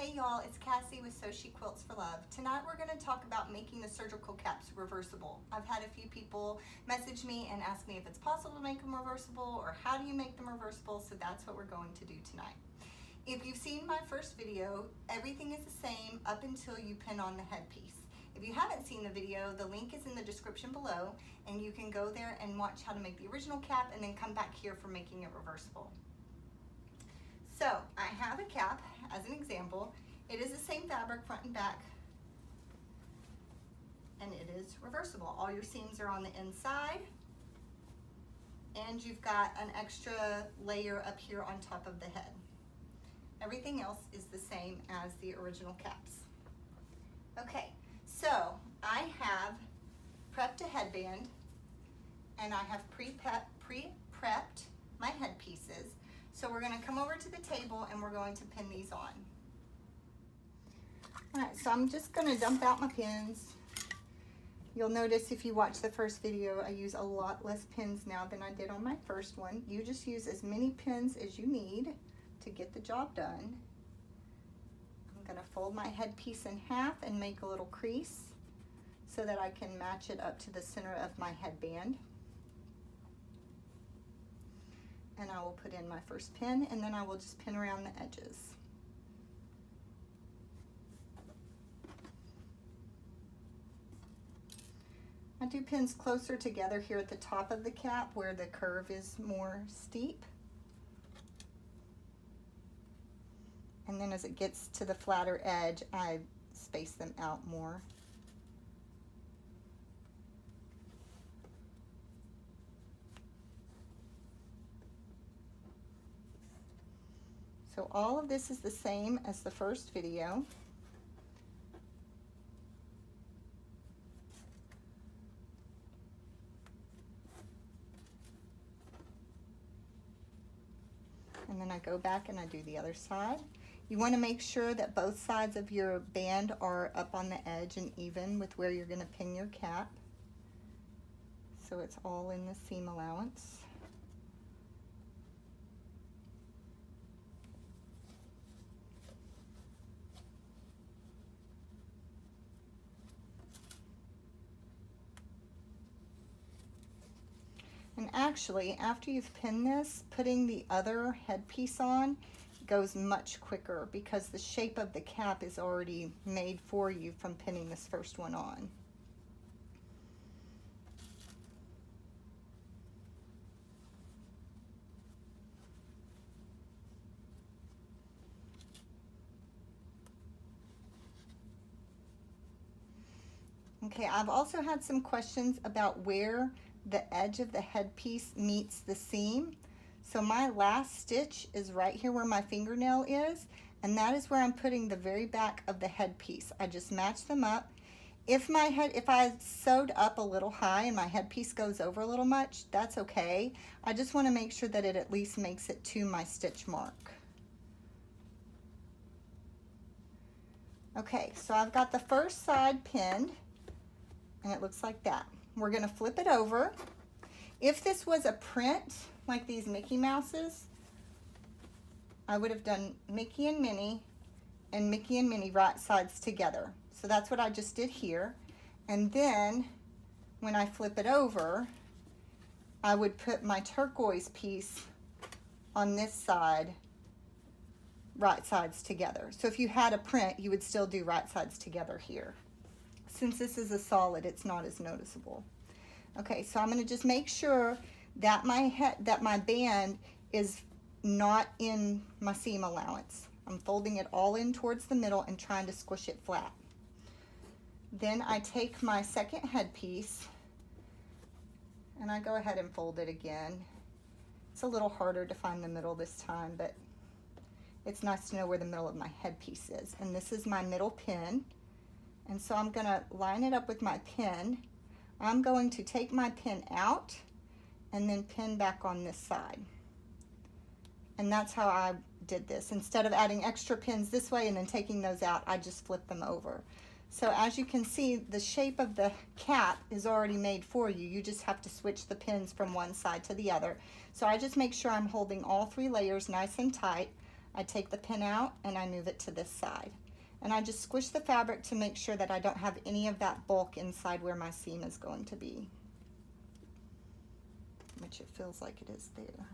Hey y'all, it's Cassie with So She Quilts for Love. Tonight we're going to talk about making the surgical caps reversible. I've had a few people message me and ask me if it's possible to make them reversible or how do you make them reversible, so that's what we're going to do tonight. If you've seen my first video, everything is the same up until you pin on the headpiece. If you haven't seen the video, the link is in the description below and you can go there and watch how to make the original cap and then come back here for making it reversible. So I have a cap as an example. It is the same fabric front and back, and it is reversible. All your seams are on the inside, and you've got an extra layer up here on top of the head. Everything else is the same as the original caps. Okay, so I have prepped a headband, and I have pre-prepped my headpieces. So we're going to come over to the table and we're going to pin these on. Alright, so I'm just going to dump out my pins. You'll notice if you watch the first video, I use a lot less pins now than I did on my first one. You just use as many pins as you need to get the job done. I'm going to fold my headpiece in half and make a little crease so that I can match it up to the center of my headband. And I will put in my first pin, and then I will just pin around the edges. I do pins closer together here at the top of the cap where the curve is more steep. And then as it gets to the flatter edge, I space them out more. So all of this is the same as the first video. And then I go back and I do the other side. You want to make sure that both sides of your band are up on the edge and even with where you're going to pin your cap, so it's all in the seam allowance. And actually, after you've pinned this, putting the other headpiece on goes much quicker because the shape of the cap is already made for you from pinning this first one on. Okay, I've also had some questions about where the edge of the headpiece meets the seam. So my last stitch is right here where my fingernail is, and that is where I'm putting the very back of the headpiece. I just match them up. If I sewed up a little high and my headpiece goes over a little much, that's okay. I just want to make sure that it at least makes it to my stitch mark. Okay, so I've got the first side pinned, and it looks like that. We're going to flip it over. If this was a print, like these Mickey Mouses, I would have done Mickey and Minnie right sides together. So that's what I just did here. And then when I flip it over, I would put my turquoise piece on this side, right sides together. So if you had a print, you would still do right sides together here. Since this is a solid, it's not as noticeable. Okay, so I'm going to just make sure that my band is not in my seam allowance. I'm folding it all in towards the middle and trying to squish it flat. Then I take my second headpiece and I go ahead and fold it again. It's a little harder to find the middle this time, but it's nice to know where the middle of my headpiece is. And this is my middle pin. And so I'm going to line it up with my pin. I'm going to take my pin out and then pin back on this side. And that's how I did this. Instead of adding extra pins this way and then taking those out, I just flip them over. So as you can see, the shape of the cap is already made for you. You just have to switch the pins from one side to the other. So I just make sure I'm holding all three layers nice and tight. I take the pin out and I move it to this side. And I just squish the fabric to make sure that I don't have any of that bulk inside where my seam is going to be, which it feels like it is there.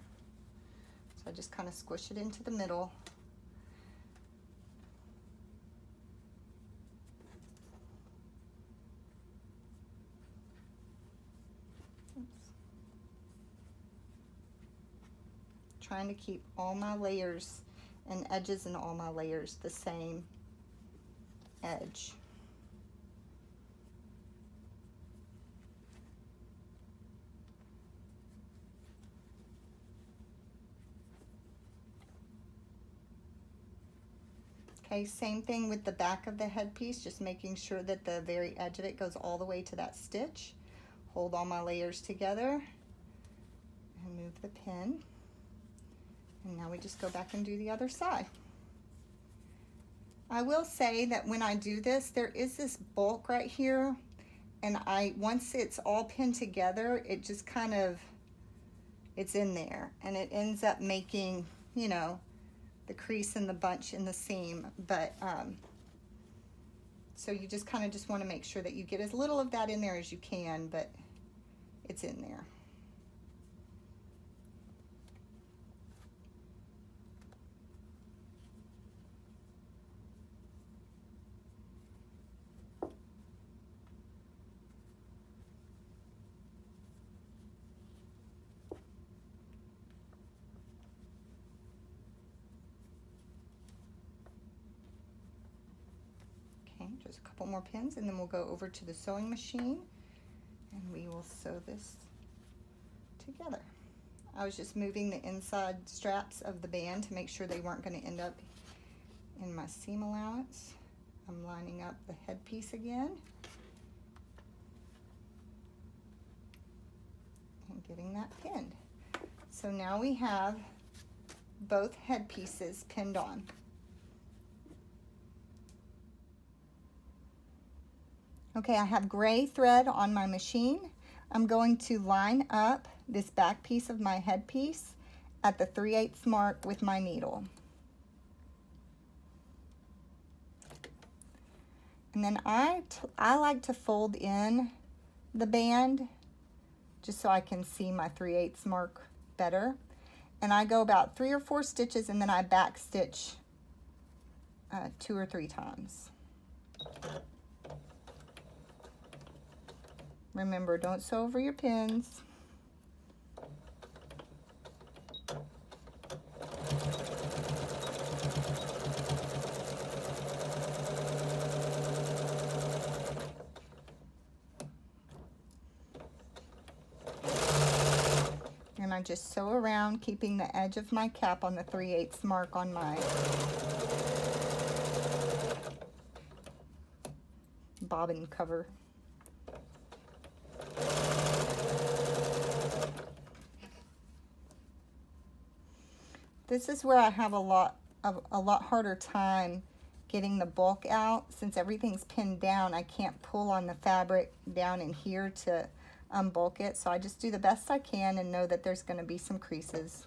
So I just kind of squish it into the middle. Trying to keep all my layers and edges in all my layers the same edge. Okay, same thing with the back of the headpiece, just making sure that the very edge of it goes all the way to that stitch. Hold all my layers together and move the pin. And now we just go back and do the other side. I will say that when I do this, there is this bulk right here, and once it's all pinned together, it just kind of, it's in there, and it ends up making, you know, the crease and the bunch in the seam. But so you just kind of just want to make sure that you get as little of that in there as you can, but it's in there. Just a couple more pins, and then we'll go over to the sewing machine and we will sew this together. I was just moving the inside straps of the band to make sure they weren't going to end up in my seam allowance. I'm lining up the headpiece again and getting that pinned. So now we have both headpieces pinned on. Okay, I have gray thread on my machine. I'm going to line up this back piece of my headpiece at the 3/8 mark with my needle. And then I like to fold in the band just so I can see my 3/8 mark better. And I go about 3 or 4 stitches, and then I back stitch 2 or 3 times. Remember, don't sew over your pins. And I just sew around, keeping the edge of my cap on the 3/8 mark on my bobbin cover. This is where I have a lot harder time getting the bulk out. Since everything's pinned down, I can't pull on the fabric down in here to unbulk it. So I just do the best I can and know that there's going to be some creases.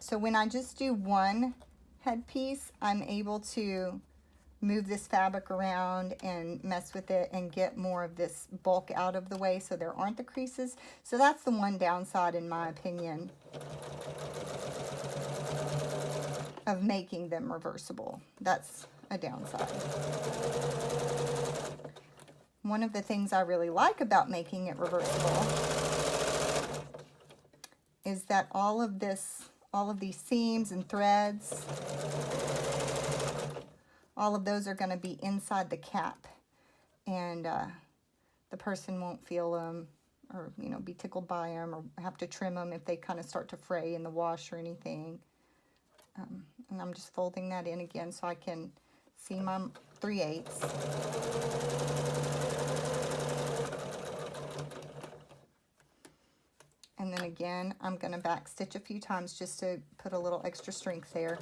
So when I just do one headpiece, I'm able to move this fabric around and mess with it and get more of this bulk out of the way so there aren't the creases. So that's the one downside, in my opinion, of making them reversible. That's a downside. One of the things I really like about making it reversible is that all of these seams and threads, all of those are going to be inside the cap, and the person won't feel them or, you know, be tickled by them or have to trim them if they kind of start to fray in the wash or anything. And I'm just folding that in again so I can seam on 3/8. And then again, I'm going to back stitch a few times just to put a little extra strength there.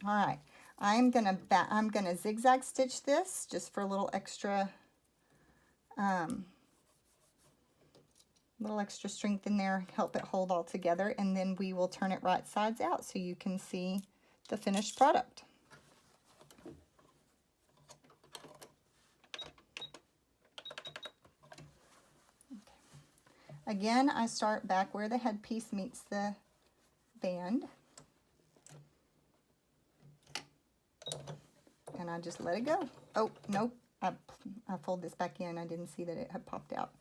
All right, I'm gonna zigzag stitch this just for a little extra strength in there, help it hold all together, and then we will turn it right sides out so you can see the finished product. Okay. Again, I start back where the headpiece meets the band. And I just let it go. Oh, nope. I fold this back in. I didn't see that it had popped out,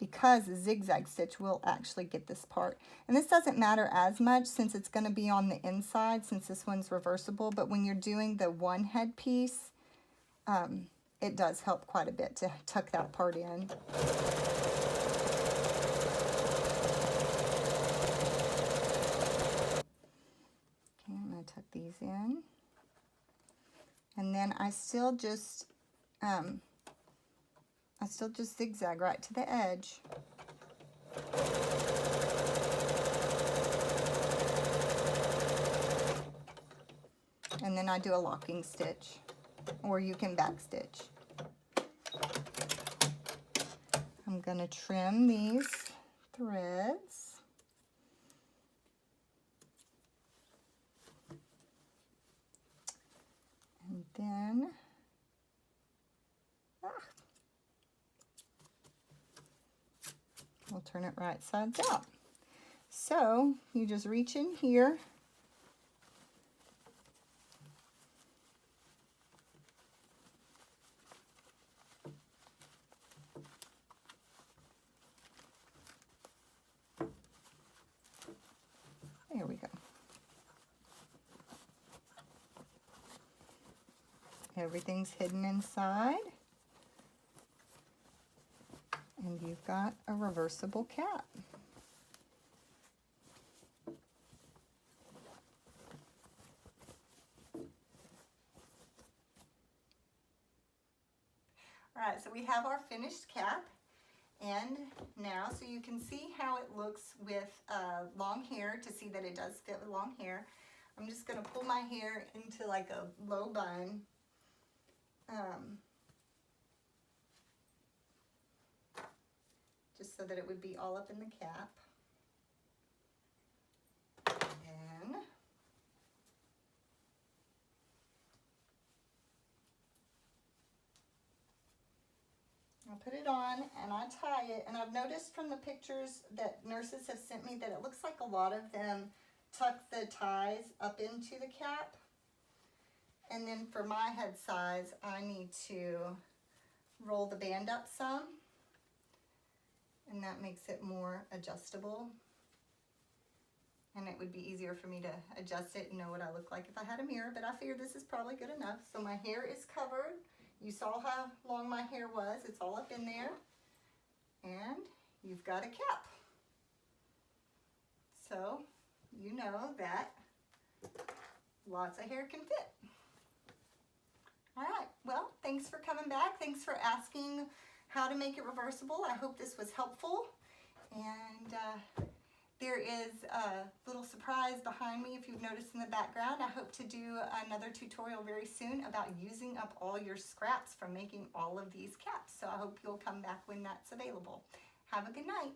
because the zigzag stitch will actually get this part. And this doesn't matter as much since it's going to be on the inside, since this one's reversible. But when you're doing the one head piece, it does help quite a bit to tuck that part in. Okay, I'm going to tuck these in. And then I still just zigzag right to the edge. And then I do a locking stitch, or you can back stitch. I'm going to trim these threads. And then we'll turn it right sides out. So you just reach in here . There we go. Everything's hidden inside. And you've got a reversible cap. All right, so we have our finished cap. And now, so you can see how it looks with long hair, to see that it does fit with long hair. I'm just going to pull my hair into like a low bun. Just so that it would be all up in the cap. And I'll put it on and I tie it. And I've noticed from the pictures that nurses have sent me that it looks like a lot of them tuck the ties up into the cap. And then for my head size, I need to roll the band up some. And that makes it more adjustable. And it would be easier for me to adjust it and know what I look like if I had a mirror. But I figured this is probably good enough. So my hair is covered. You saw how long my hair was. It's all up in there. And you've got a cap. So you know that lots of hair can fit. All right, well, thanks for coming back. Thanks for asking how to make it reversible. I hope this was helpful. And there is a little surprise behind me if you've noticed in the background. I hope to do another tutorial very soon about using up all your scraps from making all of these caps. So I hope you'll come back when that's available. Have a good night.